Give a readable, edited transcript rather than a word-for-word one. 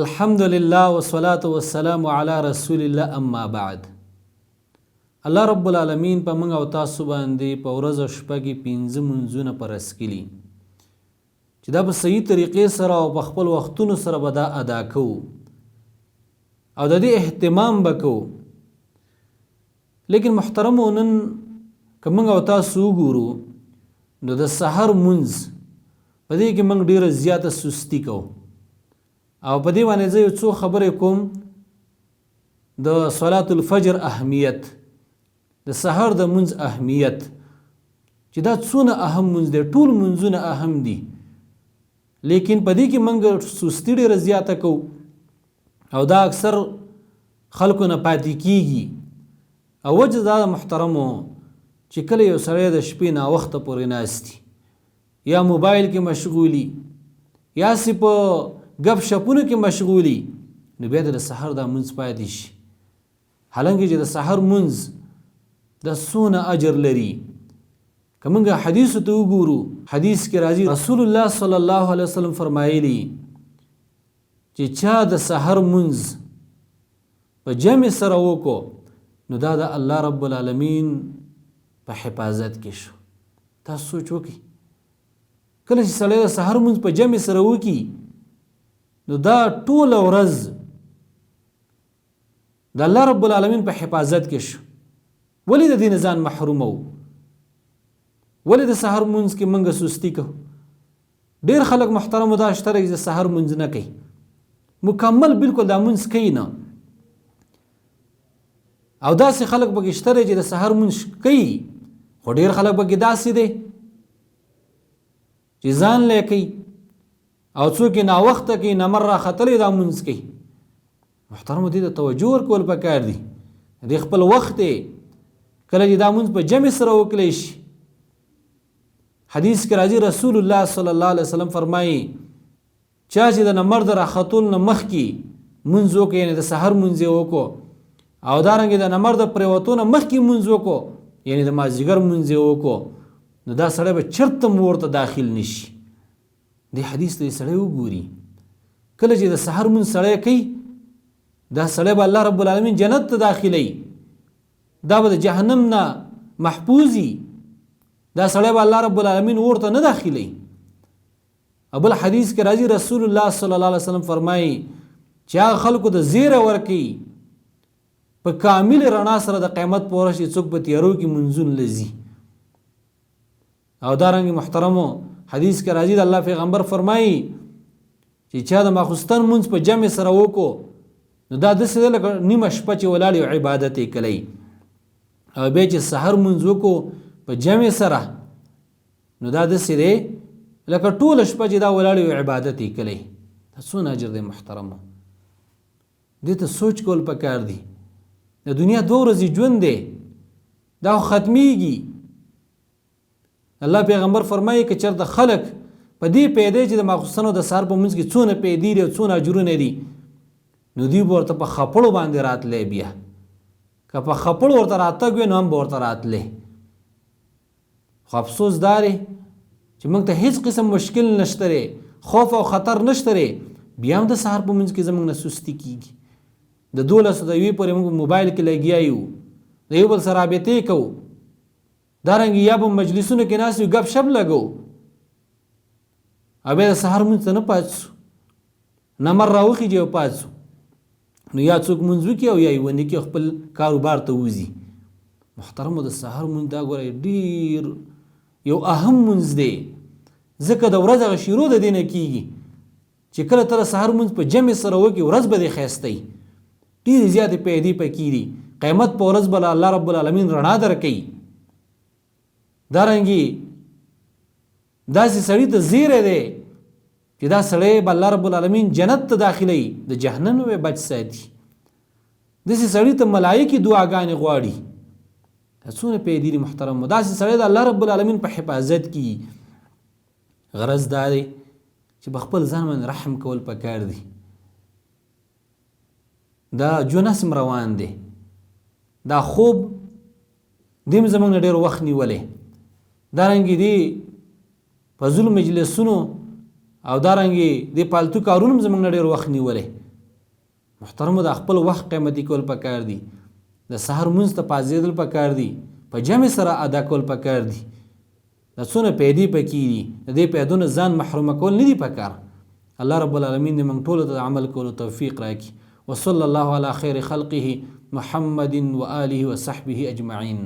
الحمد لله والصلاة والسلام على رسول الله اما بعد. الله رب العالمین په موږ او تاسو باندې په ورځ او شپه کې 5 منځونه فرض کړي چې دا په صحیح طریقې سره او په خپل وختونو سره به دا ادا کوو او د دې اهتمام وکړو. لیکن محترمو نن که موږ او تاسو وګورو نو د سحر منځ په دې کې موږ ډیره زیاته سستی کوو او په دې باندې زه یو څو خبرې کوم د صلات الفجر اهمیت، د سحر د منځ اهمیت چې دا څونه اهم منځ دی. ټول منځونه اهم دي لیکن په دې کې موږ سستی ډیره زیاته کوو او دا اکثر خلکو نه پاتې کیږي. او وجه دا محترمو چې کله یو سړی د شپې ناوخته پورې ناستي یا موبایل کې مشغولي یا سی په گپ شپونو کې مشغولي نو بیا د سحر دا منځ پاتې شي، حالانکه چې د سحر منځ د څونه اجر لري. که موږ حدیث ته وګورو، حدیث کې راځي رسول الله صلی الله علیه وسلم فرمایلی چې چا د سحر منځ په جمع سره وکړو نو دا د الله رب العالمین په حفاظت کې شو. تاسو سوچ وکړئ کله چې سړی د سحر منځ په جمع سره وکړي نو دا ټوله ورځ د الله رب العالمین په حفاظت کې شو. ولې د دې نه ځان محروم وو؟ ولې د سحر منځ کې موږ سستی کوو؟ ډېر خلک محترمو دا شته چې د سحر منځ نه کوي، مکمل بالکل دا منځ کوي نه. او داسې خلک پکې شته چې د سحر منځ کوي خو ډېر خلک پکې داسې دی چې ځان لی کوي او څوک یې ناوخته کوي، نمر راختلی دا منځ کوي. محترمو دې ته توجه ورکول پکار دي. د خپل وخت کله چې دا منځ په جمع سره وکړی شي، حدیث کې راځي رسول الله صلی الله علیه وسلم فرمایي چا چې د نمر د راختلو نه مخکې منځ وکړي، یعنې د سحر منځ یې وکړو، او دارنګې د نمر د پرېوتو نه مخکې منځ وکړو، یعنې د مازدیګر منځ یې وکړو، نو دا سړی به چېرته هم ورته داخل نشي. دې حدیث ته سړی وګوري کله چې د سحر منځ سړی کوي دا سړی به الله رب العالمین جنت ته داخلوي، دا به د جهنم نه محفوظي، دا سړی به الله رب العالمین ورته نه داخلوي. بل حدیث کې راځي رسول الله صلی الله علیه وسلم فرمایي چې هغه خلکو د زیره ورکوي په کامل رڼا سره د قیامت په ورځ چې څوک په تیارو کې منځونه لځي. او دارنګې محترمو حدیث کې راځي د الله پیغمبر فرمایي چې چا د ماخوستن منځ په جمع سره وکړو نو دا داسې دی لکه نیمه شپه چې ولاړ یو عبادت یې کوي، او بیا چې سحر منځ وکړو په جمع سره نو دا داسې دی لکه ټوله شپه چې دا ولاړ یو عبادت یې کوي. دا څونه اجر دی محترمو، دې ته سوچ کول پکار دی. د دنیا 2 ورځې ژوند دی، دا خو ختمیږي. الله پیغمبر فرمایي که چېرته خلک په دې پیدې چې د ماخوستن او د سحر په منځ کې څونه پیدې دي او څونه اجرونه دي نو دوی به ورته په خپړو باندې راتلی. بیا که په خپړو ورته راتګ وي نو هم به ورته راتلی. خو افسوس دا دی چې موږ ته هیڅ قسم مشکل نشته دی، خوف او خطر نشته دی، بیا هم د سحر په منځ کې زموږ نه سستي کېږي. د 12 د 1 پورې موږ موبایل کې لګیا یو، د یو بل سره رابطې کوو، دارنګې یا به مجلسونو کې ناست یو ګپ شپ لګو، او بیا د سحر منځ ته نه پاڅو، نمر راوخیږي او پاڅو، نو یا څوک منځ وکړي او یا یې ونه کړي خپل کاروبار ته وځي. محترمو د سحر منځ دا ګورئ ډېر یو اهم منځ دی، ځکه د ورځ هغه شروع د دې نه کېږي چې کله ته د سحر منځ په جمع سره وکړي ورځ به دې ښایسته وي، ډېرې زیاتې پیدې پکې دي، قیامت په ورځ به الله رب العالمین رڼا درکوي. دارنګې داسې سړي ته زیری دی چې دا سړی به الله رب العالمین جنت ته داخلوي، د جهنم به بچ ساتي. داسې سړي ته ملایکې دعاګانې غواړي. دا څونه پیدې دي محترمو، داسې سړی د الله رب العالمین په حفاظت کې. غرض دا دی چې په خپل ځان باندې رحم کول پکار دي. دا جونسم روان دی، دا خوب دیم زمونږ نه ډېر وخت نیولی، دارنګې دی فضول مجلسونو او دارنګې د پالتو کارونو زمونږ نه ډېر وخت نیولی. محترمو د خپل وخت قیمتي کول پکار دي، د سحر مونځ ته پاڅېدل پکار دي، په جمع سره ادا کول پکار دي. د څونه پیدې پکې دي، د دې پیدو نه ځان محرومه کول نه دي پکار. الله رب العالمین دې موږ ټولو ته د عمل کولو توفیق راکړي. وصلی الله علی خیر خلقه محمد و آله و صحبه اجمعین.